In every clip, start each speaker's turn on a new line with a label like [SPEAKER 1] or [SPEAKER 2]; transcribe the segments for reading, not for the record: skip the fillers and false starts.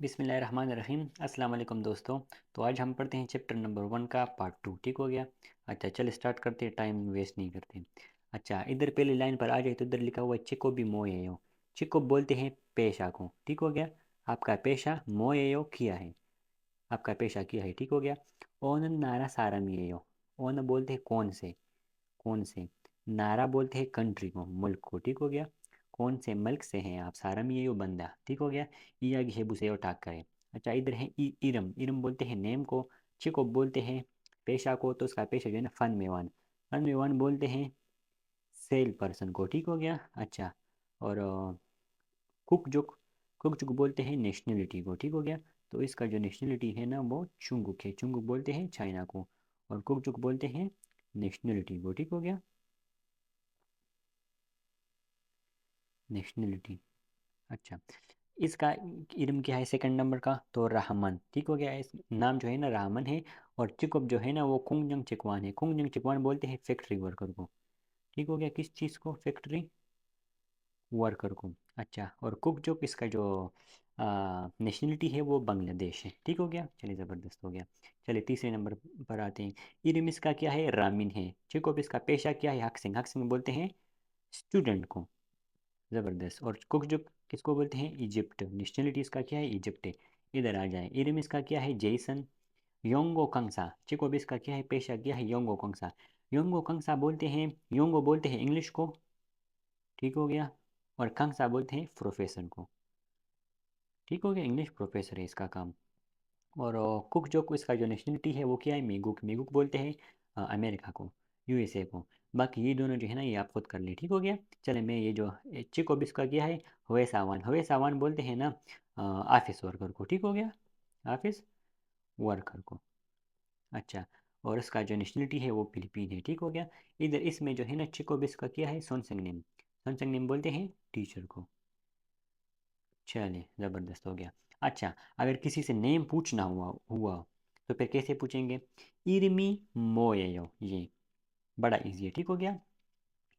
[SPEAKER 1] बिस्मिल्लाहिर्रहमानिर्रहीम अस्सलाम वालेकुम दोस्तों। तो आज हम पढ़ते हैं चैप्टर नंबर 1 का पार्ट 2। ठीक हो गया। अच्छा चल स्टार्ट करते हैं, टाइम वेस्ट नहीं करते। अच्छा इधर पहली लाइन पर आ जाए तो इधर लिखा हुआ है चिको भी मोएयो। चिको बोलते हैं पेशा को। ठीक हो गया। आपका पेशा मोएयो किया है, आपका पेशा किया है। ठीक हो गया। ओन नारा सारा मिएयो। ओन बोलते हैं कौन से, कौन से। नारा बोलते हैं कंट्री को, मुल्क को। ठीक हो गया। कौन से मुल्क से हैं आप, सारा में ये बंदा। ठीक हो गया। ईया की हेबू से टाक करे। अच्छा इधर है इरम। इरम बोलते हैं नेम को। चिको बोलते हैं पेशा को, तो उसका पेशा जो है ना फन में वन। फन में वन बोलते हैं सेल पर्सन को। ठीक हो गया। अच्छा और कुक जुक बोलते हैं नेशनलिटी को। ठीक हो गया। तो इसका जो नेशनलिटी है ना वो चुंगुक है। चुंगुक बोलते हैं चाइना को, और कुक जुक बोलते हैं नेशनलिटी को। ठीक हो गया। नेशनलिटी। अच्छा इसका इल्म क्या है सेकंड नंबर का, तो रहमान। ठीक हो गया। इस नाम जो है ना रहमान है। और चिकअप जो है ना वो कुंगजंग चिकवान है। कुंगजंग चिकवान बोलते हैं फैक्ट्री वर्कर को। ठीक हो गया। किस चीज़ को, फैक्ट्री वर्कर को। अच्छा और कुक जो इसका जो नेशनलिटी है वो बांग्लादेश है। ठीक हो गया। चलिए ज़बरदस्त हो गया। चलिए तीसरे नंबर पर आते हैं। इल्म इसका क्या है, रामिन है। चिकअप इसका पेशा क्या है, हक्सिंग। हक्सिंग बोलते हैं स्टूडेंट को। ज़बरदस्त। और कुक जो किसको बोलते हैं, इजिप्ट। नेशनलिटी इसका क्या है, इजिप्ट है। इधर आ जाए। इरम इसका क्या है, जेसन। योंगो कंगसा। चिकोब इसका क्या है, पेशा क्या है, योंगो कंगसा। योंगो कंगसा बोलते हैं, योंगो बोलते हैं इंग्लिश को। ठीक हो गया। और कंगसा बोलते हैं प्रोफेसर को। ठीक हो गया। इंग्लिश प्रोफेसर है इसका काम। और कुक जो इसका जो नेशनलिटी है वो क्या है, मेगुक। मेगुक बोलते हैं अमेरिका को, यूएसए को। बाकी ये दोनों जो है ना ये आप खुद कर ले। ठीक हो गया। चले मैं ये जो चिको बिस्का किया है हवे सावान। हवे सावान बोलते हैं ना ऑफिस वर्कर को। ठीक हो गया। ऑफिस वर्कर को। अच्छा और इसका जो नेशनलिटी है वो फिलीपीन है। ठीक हो गया। इधर इसमें जो है ना चिको बिस्का किया है सोनसंग नेम। सोनसंग नेम बोलते हैं टीचर को। चलिए ज़बरदस्त हो गया। अच्छा अगर किसी से नेम पूछना हुआ हुआ तो फिर कैसे पूछेंगे, इरमी मोयेयो। ये बड़ा इजी है। ठीक हो गया।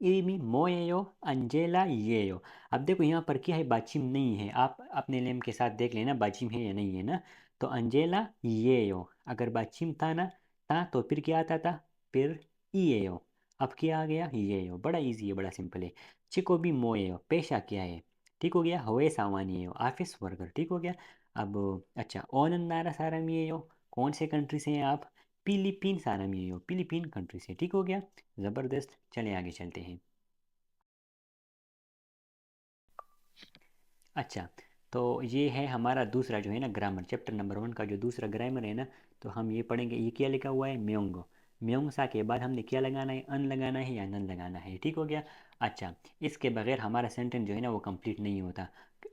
[SPEAKER 1] इरमी मोयेयो अंजेला येयो। अब देखो यहाँ पर क्या है, बाचिम नहीं है। आप अपने नेम के साथ देख लेना बाचिम है या नहीं है ना। तो अंजेला येयो, अगर बाचिम था ना था तो फिर क्या आता था, फिर ईएयो। अब क्या आ गया, येयो। बड़ा इजी है, बड़ा सिंपल है। चिकोबी मोयेयो, पेशा क्या है। ठीक हो गया। हवे सावानियो, ऑफिस वर्कर। ठीक हो गया। अब अच्छा ओनन नारा सारामियो, कौन से कंट्री से हैं आप, फिलीपीन सारामियो, फिलीपीन कंट्री से। ठीक हो गया। ज़बरदस्त। चले आगे चलते हैं। अच्छा तो ये है हमारा दूसरा जो है ना ग्रामर, चैप्टर नंबर 1 का जो दूसरा ग्रामर है ना। तो हम ये पढ़ेंगे। ये क्या लिखा हुआ है, म्योंगो। म्योंगसा के बाद हमने क्या लगाना है, अन लगाना है या नन लगाना है। ठीक हो गया। अच्छा इसके बगैर हमारा सेंटेंस जो है ना वो कंप्लीट नहीं होता।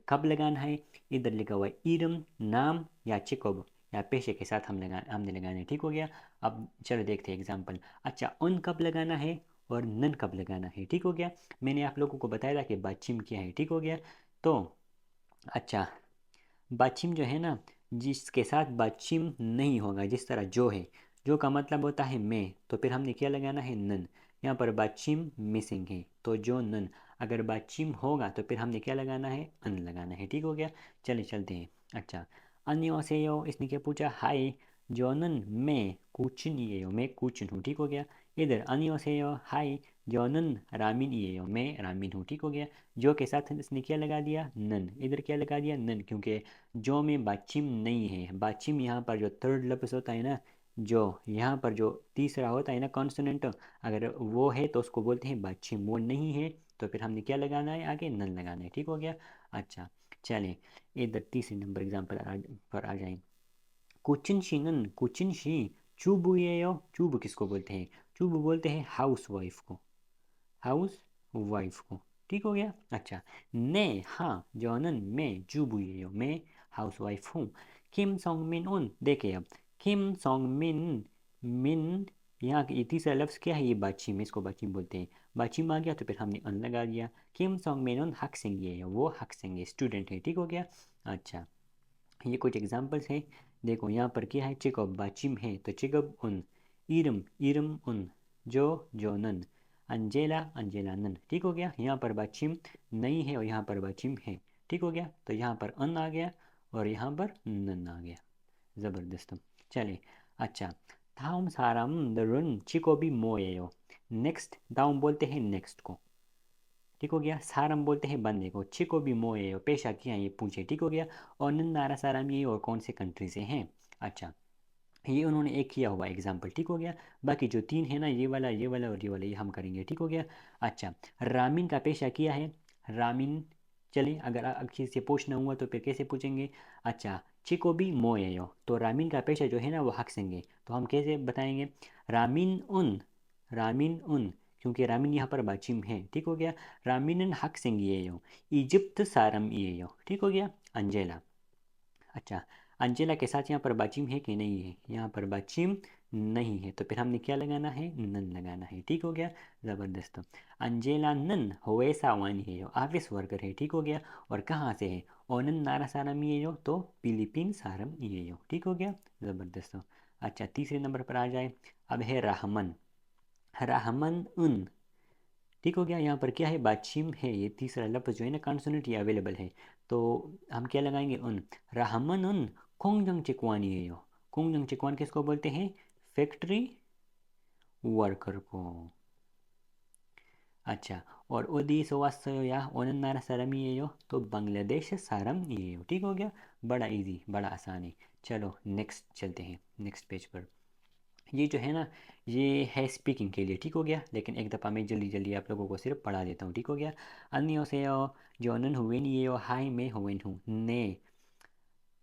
[SPEAKER 1] कब लगाना है, इधर लिखा हुआ है इरम नाम या चिकोब या पेशे के साथ हमने लगाना है। ठीक हो गया। अब चलो देखते हैं एग्जाम्पल। अच्छा उन कब लगाना है और नन कब लगाना है। ठीक हो गया। मैंने आप लोगों को बताया था कि बाचिम क्या है। ठीक हो गया। तो अच्छा बाचिम जो है ना, जिसके साथ बाचिम नहीं होगा, जिस तरह जो है, जो का मतलब होता है मैं, तो फिर हमने क्या लगाना है, नन। यहाँ पर बाचिम मिसिंग है तो जो नन। अगर बाचिम होगा तो फिर हमने क्या लगाना है, अन लगाना है। ठीक हो गया। चलिए चलते हैं। अच्छा अन्यो से यो, इसने क्या पूछा, हाय जोनन मैं कुचिन ये हो, मैं कुचिन हूँ। ठीक हो गया। इधर अन्यो से यो हाय जोनन रामिन ये हो, मैं रामिन हूँ। ठीक हो गया। जो के साथ इसने क्या लगा दिया, नन। इधर क्या लगा दिया, नन, क्योंकि जो में बाचिम नहीं है। बाचिम यहाँ पर जो थर्ड लफ्ज़ होता है ना, जो यहाँ पर जो तीसरा होता है ना कॉन्सोनेंट, अगर वो है तो उसको बोलते हैं बाचिम। वो नहीं है तो फिर हमने क्या लगाना है, आगे नन लगाना है। ठीक हो गया। अच्छा चलें इधर तीसरे नंबर एग्जाम्पल पर आ जाएं। कुचिन शीनन कुचिन शी चुबु ये यो। चुबु किसको बोलते हैं, चुबु बोलते हैं हाउस वाइफ को, हाउस वाइफ को। ठीक हो गया। अच्छा ने हाँ जॉनन मैं जुबुयो, मैं हाउस वाइफ हूँ। किम सोंग मिन उन, देखिए अब किम सोंग मिन, मिन यहाँ ये तीसरा लफ्ज़ क्या है, ये बाचिम, इसको बाचिम बोलते हैं। बाचिम आ गया तो फिर हमने अन लगा दिया। किम सोंग मिन उन हक सिंह, वो हक सिंह स्टूडेंट है। ठीक हो गया। अच्छा ये कुछ एग्जांपल्स हैं। देखो यहाँ पर क्या है, चिकब बाचिम है तो चिकब उन। इरम इरम उन, जो जोनन। Angela Angela none. ठीक हो गया। यहाँ पर बाचिम नहीं है और यहाँ पर बाचिम है। ठीक हो गया। तो यहाँ पर अन आ गया और यहाँ पर नन आ गया। ज़बरदस्त। चलिए अच्छा, 다음 사람들은 직업이 뭐예요? नेक्स्ट, दाउम बोलते हैं नेक्स्ट को, ठीक हो गया। सारम बोलते हैं बंदे को, चिकोबी मोए पेशा क्या ये पूछे, ठीक हो गया। और नन्नारा साराम ये और कौन से कंट्री से हैं। अच्छा, ये उन्होंने एक किया हुआ एग्जाम्पल, ठीक हो गया। बाकी जो तीन है ना, ये वाला और ये वाला, ये हम करेंगे, ठीक हो गया। अच्छा, रामिन का पेशा किया है, रामिन। चलिए, अगर किसी से पूछना हुआ तो फिर कैसे पूछेंगे। अच्छा, चिकोबी मोएयो, तो रामिन का पेशा जो है ना वो हकसेंगे, तो हम कैसे बताएंगे। रामिन उन, रामिन उन, क्योंकि रामिन यहाँ पर बाचिम है, ठीक हो गया। रामिनन हकसेंगे, इजिप्त सारम ये, ठीक हो गया। अंजेला, अच्छा, अंजेला के साथ यहाँ पर बाचिम है कि नहीं है, यहाँ पर बाचिम नहीं है, तो फिर हमने क्या लगाना है, नन लगाना है, ठीक हो गया। ज़बरदस्त। अंजेला नन होएसा वानी है, ऑफिस वर्कर है, ठीक हो गया। और कहाँ से है, ओनन नारा सारम ये हो, तो फिलीपीन सारम ये हो, ठीक हो गया। ज़बरदस्त। अच्छा, तीसरे नंबर पर आ जाए। अब है रहमन, रहमन उन, ठीक हो गया। यहाँ पर क्या है, बाचिम है, ये तीसरा लफ्ज़ जो है ना कॉन्सोनेंट ये अवेलेबल है, तो हम क्या लगाएंगे, उन। रहमन उन खोंगजंग चिकवानी है यो, खोंगजंग चिकवान किसको बोलते हैं, फैक्ट्री वर्कर को। अच्छा, और ओदी सोवास्यो या ओनन्नारा सारम ये यो, तो बांग्लादेश सारम ये यो, ठीक हो गया। बड़ा इजी, बड़ा आसान है। चलो नेक्स्ट चलते हैं, नेक्स्ट पेज पर। ये जो है ना, ये है स्पीकिंग के लिए, ठीक हो गया। लेकिन एक दफ़ा मैं जल्दी जल्दी आप लोगों को सिर्फ पढ़ा देता हूँ, ठीक हो गया। अन्यों से जोनन हुए ये हाय मैं हुए हूँ ने,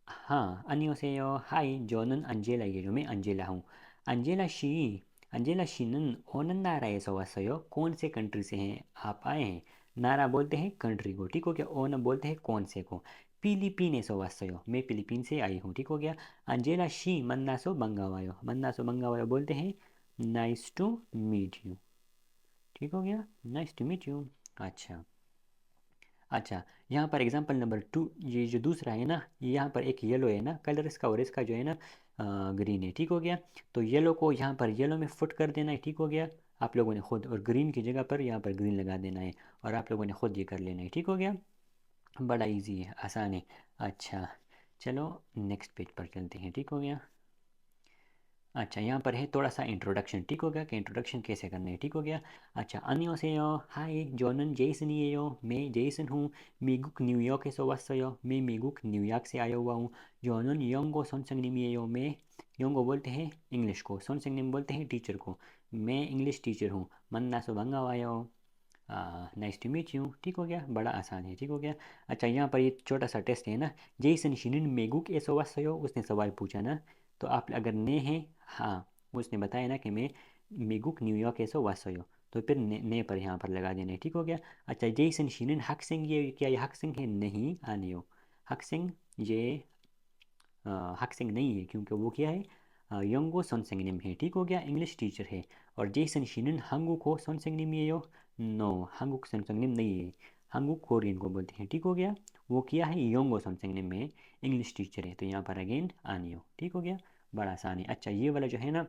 [SPEAKER 1] हाँ, अन्यों से हाय जोनन अंजेला ये जो मैं अंजेला हूँ। अंजेला शी, अंजेला शीनन ओनन नारा ऐसा वासयो, कौन से कंट्री से हैं आप आए हैं। नारा बोलते हैं कंट्री को, ठीक हो गया। ओन बोलते हैं कौन से को। फिलीपीन ऐसा वासयो, मैं फिलीपीन से आई हूँ, ठीक हो गया। अंजेला शी मन्नासो बंगावायो, मन्नासो बंगावायो बोलते हैं नाइस टू मीट यू, ठीक हो गया, नाइस टू मीट यू। अच्छा, अच्छा, यहाँ पर एग्जांपल नंबर 2, ये जो दूसरा है ना, यहाँ पर एक येलो है ना कलर इसका, और इसका जो है ना ग्रीन है, ठीक हो गया। तो येलो को यहाँ पर येलो में फुट कर देना है, ठीक हो गया आप लोगों ने खुद, और ग्रीन की जगह पर यहाँ पर ग्रीन लगा देना है, और आप लोगों ने खुद ये कर लेना है, ठीक हो गया। बड़ा इजी है, आसान है। अच्छा, चलो नेक्स्ट पेज पर चलते हैं, ठीक हो गया। अच्छा, यहाँ पर है थोड़ा सा इंट्रोडक्शन, ठीक हो गया, कि इंट्रोडक्शन कैसे करना है, ठीक हो गया। अच्छा, अन्यों से यो हाय जोनन जेसन ये यो, मैं जेसन हूँ। मिगुक न्यूयॉर्क से वास्तव, मैं मिगुक न्यूयॉर्क से आया हुआ हूँ। जोनन योंगो सोनसंगनिम ये यो, मैं योंगो बोलते हैं इंग्लिश को, सोनसंगनिम बोलते हैं टीचर को, मैं इंग्लिश टीचर हूँ। मन्ना सो भंगा आया हो, नाइस टू मीट यू, ठीक हो गया। बड़ा आसान है, ठीक हो गया। अच्छा, यहाँ पर ये छोटा सा टेस्ट है ना, जेसन शिनिन मेगुक एसो वास्तव, उसने सवाल पूछा ना, तो आप अगर ने हैं, हाँ, उसने बताया ना कि मैं मिगुक न्यूयॉर्क ऐसा वासयो, तो फिर ने पर यहाँ पर लगा देना है, ठीक हो गया। अच्छा, जेसन शिनन हक सिंह, ये क्या ये हक सिंह है, नहीं आने हो। हक सिंह ये हक सिंह नहीं है, क्योंकि वो क्या है, यंगो सोनसेंगनिम है, ठीक हो गया, इंग्लिश टीचर है। और जेसन शिनन हंगुक हो सोनसेंगनिम ये यो, नो, हंगुक सोनसेंगनिम नहीं है, हंगुक कोरियन को बोलते हैं, ठीक हो गया। वो क्या है, योंगो सोनसेंगनिम में इंग्लिश टीचर है, तो यहाँ पर अगेन आने हो, ठीक हो गया। बड़ा आसान है। अच्छा, ये वाला जो है ना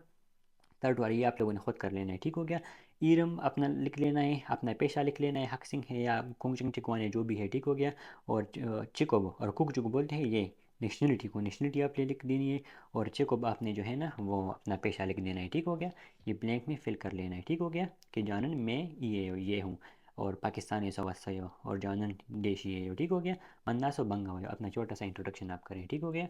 [SPEAKER 1] थर्ड वाला, ये आप लोगों ने खुद कर लेना है, ठीक हो गया। ईरम अपना लिख लेना है, अपना पेशा लिख लेना है, हक सिंह है या कुंगचिंग चिकवान है, जो भी है, ठीक हो गया। और चिकोब और कुक जो बोलते हैं ये नेशनलिटी को, नेशनलिटी आपने लिख देनी है। और चिकोब आपने जो है ना वो अपना पेशा लिख देना है, ठीक हो गया। ये ब्लैंक में फिल कर लेना है, ठीक हो गया, कि जानन मैं ये हूँ, और पाकिस्तानी सवस्यो, और जानन देशी ये हो, ठीक हो गया। मन्नासो बंगा हो, अपना छोटा सा इंट्रोडक्शन आप करें, ठीक हो गया।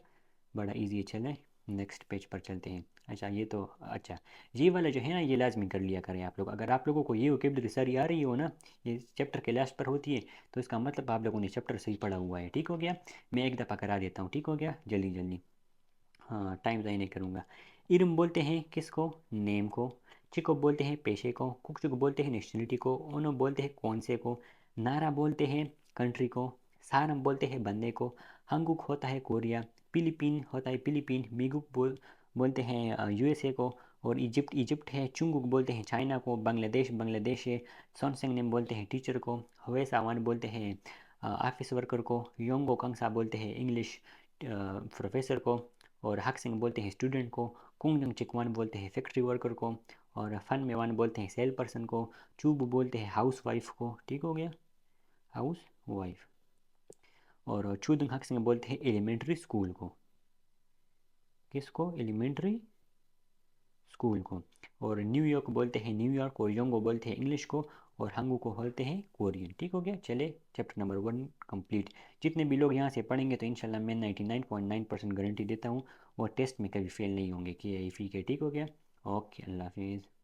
[SPEAKER 1] बड़ा ईजी, चले नेक्स्ट पेज पर चलते हैं। अच्छा, ये तो अच्छा, ये वाला जो है ना ये लाजमी कर लिया करें आप लोग। अगर आप लोगों को ये वोकेबलरी सारी आ रही हो ना, ये चैप्टर के लास्ट पर होती है, तो इसका मतलब आप लोगों ने चैप्टर सही पढ़ा हुआ है, ठीक हो गया। मैं एक दफ़ा करा देता हूँ, ठीक हो गया, जल्दी जल्दी, हाँ, टाइम ज़ाया नहीं करूँगा। इरम बोलते हैं किसको, नेम को। चिको बोलते हैं पेशे को। कुकचुक बोलते हैं नेशनलिटी को। ओनो बोलते हैं कौन से को। नारा बोलते हैं कंट्री को। सारम बोलते हैं बंदे को। हंगुक होता है कोरिया। फिलीपीन होता है फिलीपीन। मिगुक बोलते हैं यूएसए को। और इजिप्ट इजिप्ट है। चुंगुक बोलते हैं चाइना को। बांग्लादेश बांग्लादेश है। सोनसेंगनेम बोलते हैं टीचर को। हवे सावन बोलते हैं ऑफिस वर्कर को। योंगो कंगसा बोलते हैं इंग्लिश प्रोफेसर को। और हक सिंह बोलते हैं स्टूडेंट को। कुंगजंग चिकवान बोलते हैं फैक्ट्री वर्कर को। और फन मेवान बोलते हैं सेल पर्सन को। चूब बोलते हैं हाउस वाइफ को, ठीक हो गया, हाउस वाइफ। और चूदंग हक्सिंग बोलते हैं एलिमेंट्री स्कूल को। किसको? एलिमेंट्री स्कूल को। और न्यूयॉर्क बोलते हैं न्यूयॉर्क, और योंगो बोलते हैं इंग्लिश को, और हंगू को बोलते हैं कोरियन। ठीक हो गया। चले चैप्टर नंबर 1 कंप्लीट। जितने भी लोग यहाँ से पढ़ेंगे तो इंशाल्लाह मैं 99.9% गारंटी देता हूँ और टेस्ट में कभी फेल नहीं होंगे कि यही फी के। ठीक हो गया। ओके, अल्लाह हाफिज़।